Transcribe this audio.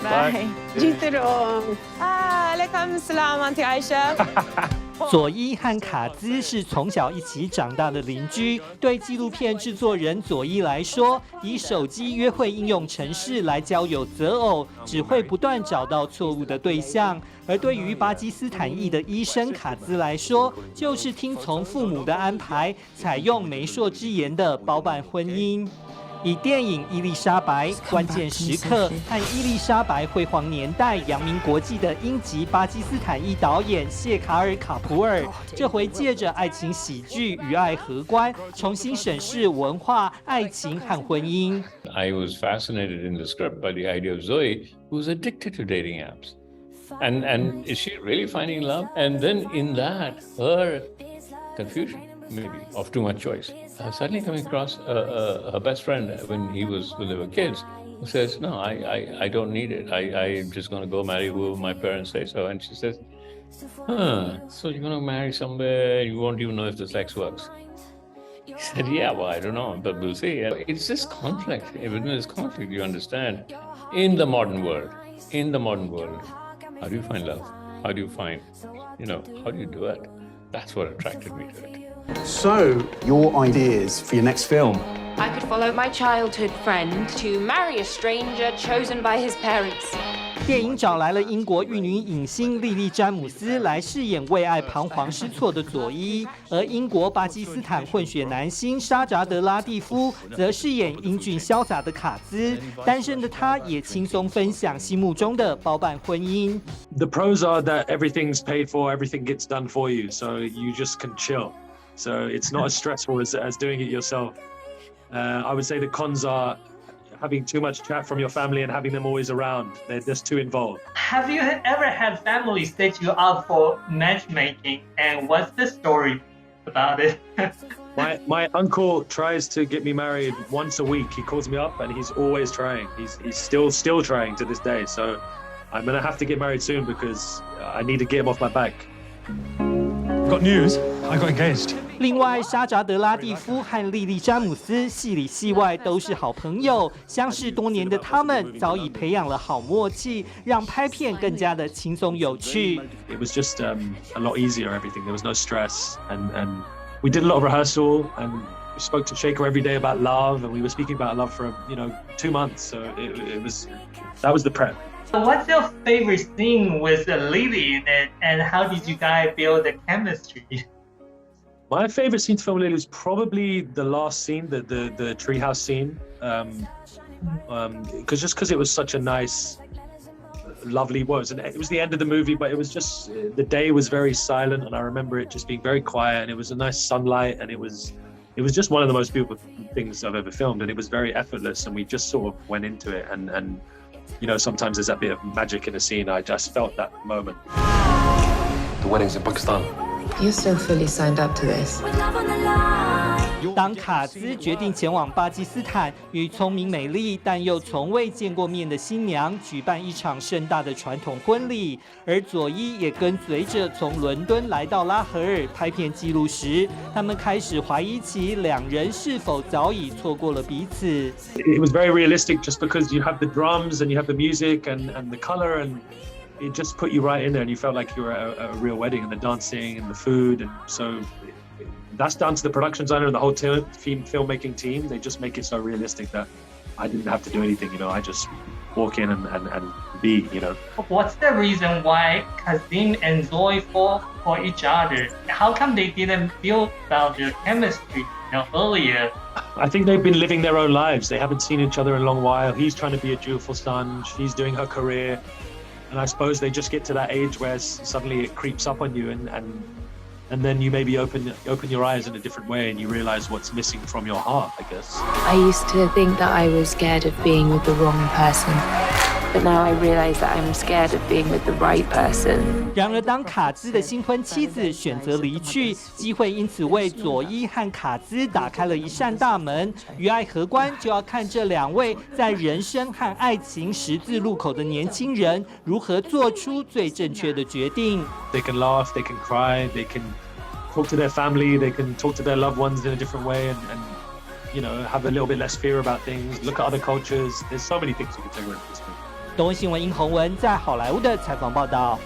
Bye. Jitterong. Alaikum salam, Auntie Aisha. 佐伊和卡兹是从小一起长大的邻居。对纪录片制作人佐伊来说，以手机约会应用程式来交友择偶，只会不断找到错误的对象；而对于巴基斯坦裔的医生卡兹来说，就是听从父母的安排，采用媒妁之言的包办婚姻。以电影《伊丽莎白》《关键时刻》和《伊丽莎白辉煌年代》扬名国际的英籍巴基斯坦裔导演谢卡尔卡普尔，这回借着爱情喜剧《与爱何关》，重新审视文化、爱情和婚姻。 I was fascinated in the script by the idea of Zoe, who's addicted to dating apps. And is she really finding love? And then in that, her confusion, maybe, of too much choice. Suddenly coming across her best friend when they were kids, who says, no, I don't need it. I'm just going to go marry who my parents say so. And she says, so you're going to marry somewhere, you won't even know if the sex works. He said, yeah, well, I don't know, but we'll see. It's this conflict. Within this conflict, you understand, in the modern world, how do you find love? How do you find, how do you do it? That's what attracted me to it. So, your ideas for your next film? I could follow my childhood friend to marry a stranger chosen by his parents. 电影找来了英国玉女影星莉莉詹姆斯来饰演为爱彷徨失措的佐伊，而英国巴基斯坦混血男星沙扎德拉蒂夫则饰演英俊潇洒的卡兹。单身的他也轻松分享心目中的包办婚姻。The pros are that everything's paid for, everything gets done for you, so you just can chill. So it's not as stressful as doing it yourself. I would say the cons are having too much chat from your family and having them always around. They're just too involved. Have you ever had family set you up for matchmaking? And what's the story about it? My uncle tries to get me married once a week. He calls me up and he's always trying. He's still trying to this day. So I'm gonna have to get married soon because I need to get him off my back. Got news? I got engaged. 另外，沙扎德拉蒂夫和莉莉詹姆斯戏里戏外都是好朋友，相识多年的他们早已培养了好默契，让拍片更加的轻松有趣。 It was just a lot easier. Everything. There was no stress, and we did a lot of rehearsal, and we spoke to Shaker every day about love, and we were speaking about love for 2 months. So that was the prep. What's your favorite scene with Lily, and how did you guys build the chemistry? My favorite scene to film Lily was probably the last scene, the treehouse scene, because it was such a nice, lovely. It was the end of the movie, but it was just the day was very silent, and I remember it just being very quiet, and it was a nice sunlight, and it was just one of the most beautiful things I've ever filmed, and it was very effortless, and we just sort of went into it, and sometimes there's that bit of magic in a scene. I just felt that moment. The wedding's in Pakistan. You're so fully signed up to this. 当卡兹决定前往巴基斯坦，与聪明美丽但又从未见过面的新娘举办一场盛大的传统婚礼，而佐伊也跟随着从伦敦来到拉合尔拍片记录时，他们开始怀疑起两人是否早已错过了彼此。 It was very realistic, just because you have the drums and you have the music and the color, and it just put you right in there, and you felt like you were at a real wedding, and the dancing and the food, and so. That's down to the production designer and the whole filmmaking team. They just make it so realistic that I didn't have to do anything, I just walk in and be, What's the reason why Kazim and Zoe fall for each other? How come they didn't feel about their chemistry earlier? I think they've been living their own lives. They haven't seen each other in a long while. He's trying to be a dutiful son. She's doing her career. And I suppose they just get to that age where suddenly it creeps up on you, and then you maybe open your eyes in a different way, and you realize what's missing from your heart, I guess. I used to think that I was scared of being with the wrong person, but now I realize that I'm scared of being with the right person. 然而，当卡兹的新婚妻子选择离去，机会因此为佐伊和卡兹打开了一扇大门。与爱何关就要看这两位在人生和爱情十字路口的年轻人如何做出最正确的决定。 They can laugh, they can cry, they can talk to their family, they can talk to their loved ones in a different way, and have a little bit less fear about things. Look at other cultures. There's so many things you can take away from this movie. 东森新闻殷宏文在好莱坞的采访报道。